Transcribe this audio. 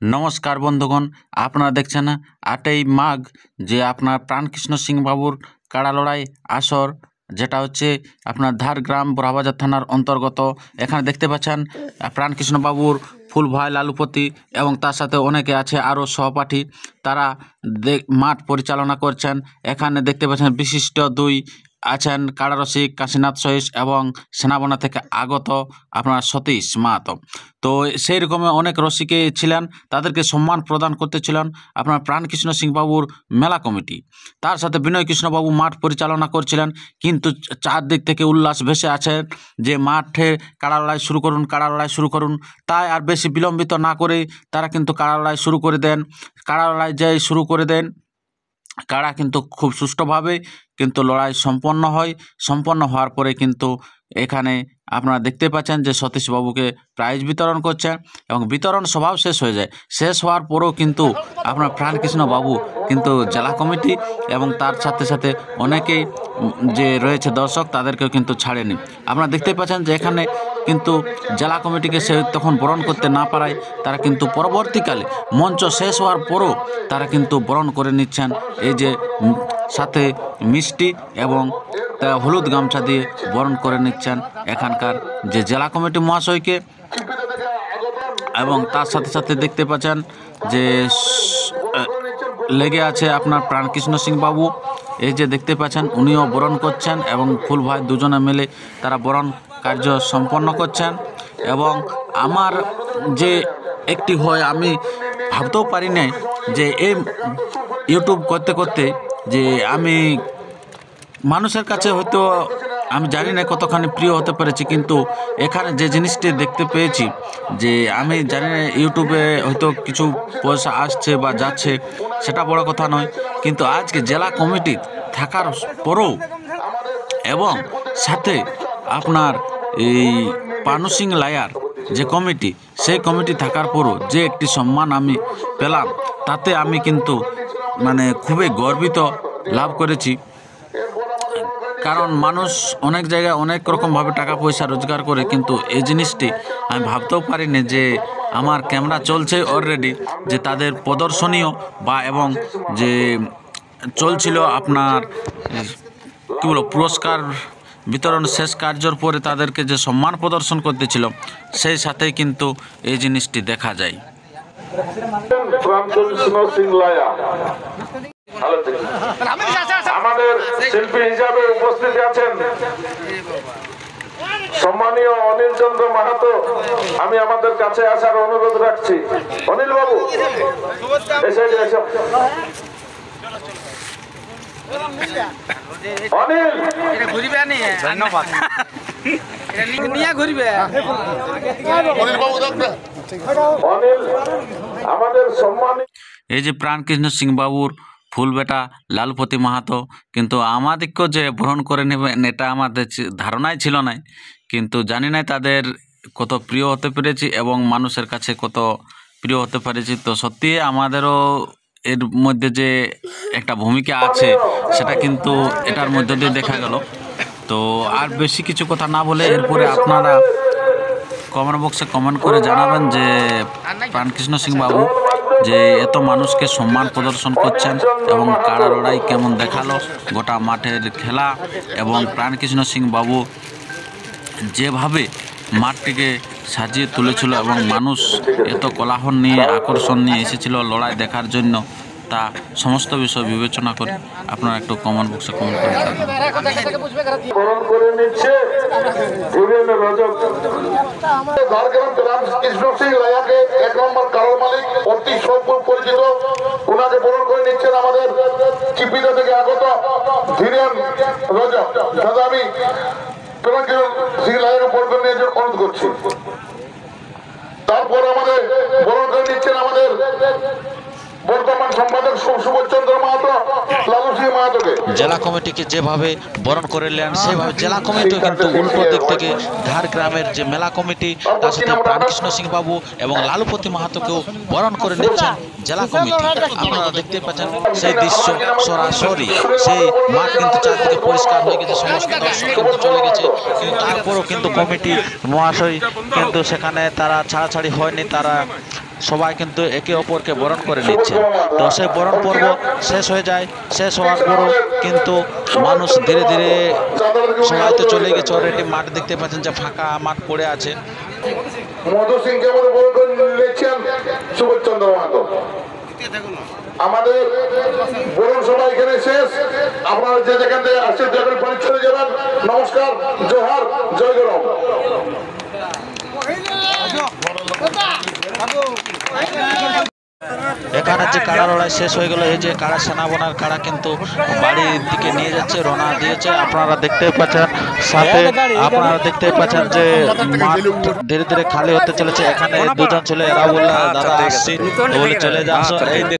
নমস্কার বন্ধুগণ, আপনারা দেখছেন ৮ই মাঘ যে আপনার প্রাণকৃষ্ণ সিং বাবুর কাড়া লড়াই আসর, যেটা হচ্ছে আপনার ধারগ্রাম বড়াবাজার থানার অন্তর্গত। এখানে দেখতে পাচ্ছেন প্রাণকৃষ্ণ বাবুর ফুল ভাই লালুপতি এবং তার সাথে অনেকে আছে আরও সহপাঠী, তারা মাঠ পরিচালনা করছেন। এখানে দেখতে পাচ্ছেন বিশিষ্ট দুই আছেন কাড়ারসিক কাশীনাথ সহিস এবং সেনাবনা থেকে আগত আপনার সতীশ মাহাতো। তো সেই রকমের অনেক রসিকে ছিলেন, তাদেরকে সম্মান প্রদান করতেছিলেন আপনার প্রাণকৃষ্ণ সিং বাবুর মেলা কমিটি। তার সাথে বিনয় কৃষ্ণবাবু মাঠ পরিচালনা করছিলেন, কিন্তু চারদিক থেকে উল্লাস ভেসে আছে যে মাঠে কাড়া লড়াই শুরু করুন, কাড়া লড়াই শুরু করুন। তাই আর বেশি বিলম্বিত না করে তারা কিন্তু কাড়া লড়াই শুরু করে দেন। কাড়া লড়াই যেই শুরু করে দেন, কাড়া কিন্তু খুব সুষ্ঠুভাবে কিন্তু লড়াই সম্পন্ন হয়। সম্পন্ন হওয়ার পরে কিন্তু এখানে আপনারা দেখতে পাচ্ছেন যে সতীশবাবুকে প্রাইজ বিতরণ করছে এবং বিতরণ সভাও শেষ হয়ে যায়। শেষ হওয়ার পরেও কিন্তু আপনার প্রাণকৃষ্ণ বাবু কিন্তু জেলা কমিটি এবং তার সাথে সাথে অনেকেই যে রয়েছে দর্শক তাদেরকেও কিন্তু ছাড়েনি। আপনারা দেখতে পাচ্ছেন যে এখানে কিন্তু জেলা কমিটিকে সে তখন বরণ করতে না পারায় তারা কিন্তু পরবর্তীকালে মঞ্চ শেষ হওয়ার পরও তারা কিন্তু বরণ করে নিচ্ছেন, এই যে সাথে মিষ্টি এবং হলুদ গামছা দিয়ে বরণ করে নিচ্ছেন এখানকার যে জেলা কমিটি মহাশয়কে। এবং তার সাথে সাথে দেখতে পাচ্ছেন যে লেগে আছে আপনার প্রাণকৃষ্ণ সিং বাবু, এই যে দেখতে পাচ্ছেন উনিও বরণ করছেন এবং ফুল ভাই দুজনে মিলে তারা বরণ কার্য সম্পন্ন করছেন। এবং আমার যে একটি হয়, আমি ভাবতেও পারি না যে এই ইউটিউব করতে করতে যে আমি মানুষের কাছে হয়তো আমি জানি না কতখানি প্রিয় হতে পেরেছি, কিন্তু এখানে যে জিনিসটি দেখতে পেয়েছি যে আমি জানি না ইউটিউবে হয়তো কিছু পয়সা আসছে বা যাচ্ছে, সেটা বড় কথা নয়, কিন্তু আজকে জেলা কমিটি থাকার পরেও এবং সাথে আপনার এই পানু সিং লায়ার যে কমিটি, সেই কমিটি থাকার পরও যে একটি সম্মান আমি পেলাম, তাতে আমি কিন্তু মানে খুবই গর্বিত লাভ করেছি। কারণ মানুষ অনেক জায়গায় অনেক রকমভাবে টাকা পয়সা রোজগার করে, কিন্তু এই জিনিসটি আমি ভাবতেও পারিনি যে আমার ক্যামেরা চলছে অলরেডি, যে তাদের প্রদর্শনীয় বা এবং যে চলছিল আপনার কী বলো পুরস্কার বিতরণ শেষ কার্যর পরে তাদেরকে যে সম্মান প্রদর্শন করতেছিল, সেই সাথেই কিন্তু এই জিনিসটি দেখা যায়। আমাদের শিল্পী হিসাবে উপস্থিত আছেন সম্মানীয় অনিল চন্দ্র মাহাতো। আমি আমাদের কাছে আসার অনুরোধ রাখছি। অনিল বাবু অনিল আমাদের সম্মানী এই যে প্রাণকৃষ্ণ সিং বাবুর ফুল বেটা লালুপতি মাহাতো, কিন্তু আমাদেরকেও যে বরণ করে নেবেন এটা আমাদের ধারণাই ছিল না, কিন্তু জানি না তাদের কত প্রিয় হতে পেরেছি এবং মানুষের কাছে কত প্রিয় হতে পেরেছি। তো সত্যি আমাদেরও এর মধ্যে যে একটা ভূমিকা আছে সেটা কিন্তু এটার মধ্যে দিয়ে দেখা গেল। তো আর বেশি কিছু কথা না বলে এরপরে আপনারা কমেন্ট বক্সে কমেন্ট করে জানাবেন যে প্রাণকৃষ্ণ সিং বাবু যে এত মানুষকে সম্মান প্রদর্শন করছেন এবং কাড়া লড়াই কেমন দেখালো গোটা মাঠের খেলা, এবং প্রাণকৃষ্ণ সিং বাবু যেভাবে মাঠটিকে সাজিয়ে তুলেছিল এবং মানুষ এত কোলাহল নিয়ে আকর্ষণ নিয়ে এসেছিল লড়াই দেখার জন্য, তা সমস্ত বিষয় বিবেচনা করে আপনারা একটু কমেন্ট বক্সে কমেন্ট করে থাকবেন। তারপর আমাদের বরণ করে নিচ্ছেন আমাদের বর্তমান সম্পাদক সুবোধচন্দ্র মাহাতো, লালু সিং মাহাতোকে। জেলা কমিটিকে যেভাবে বরণ করে নেন সেভাবে জেলা কমিটিও কিন্তু উল্টো দিক থেকে ঝাড়গ্রামের যে মেলা কমিটি তার সাথে প্রাণকৃষ্ণ সিং বাবু এবং লালুপতি মাহাতোকেও বরণ করে নিচ্ছেন জেলা কমিটি। আপনারা দেখতে পাচ্ছেন সেই দৃশ্য সরাসরি, সেই মাঠ কিন্তু চারদিকে পরিষ্কার হয়ে গেছে, সমস্ত দর্শক কিন্তু চলে গেছে, কিন্তু তারপরও কিন্তু কমিটি মহাশয় কিন্তু সেখানে তারা ছাড়াছাড়ি হয়নি, তারা সবাই কিন্তু একে অপরকে বরণ করে নিচ্ছেন। তো সেই বরণ পর্ব শেষ হয়ে যায়। শেষ হওয়ার পরও কিন্তু মানুষ ধীরে ধীরে সবাই তো চলে গেছে অলরেডি। মাঠ দেখতে পাচ্ছেন যে ফাঁকা মাঠ পড়ে আছে। মধু সিংকে মতো বড় করে নিয়েছেন সুবোধচন্দ্র মাহাতো। আমাদের বরণ সভা এখানে শেষ। আপনারা যে যেখান থেকে আসছে দয়া করে চলে যাবেন। নমস্কার, জোহার, জয় গরম। এখানে যে কাড়া লড়াই শেষ হয়ে গেল। এই যে কাড়া সেনাবনার কাড়া কিন্তু বাড়ির দিকে নিয়ে যাচ্ছে, রওনা দিয়েছে। আপনারা দেখতে পাচ্ছেন সাথে আপনারা দেখতে পাচ্ছেন যে মাঠ ধীরে ধীরে খালি হতে চলেছে। এখানে দুজন ছেলে এরা বলল দাদা আসছি বলে চলে যাচ্ছ। এই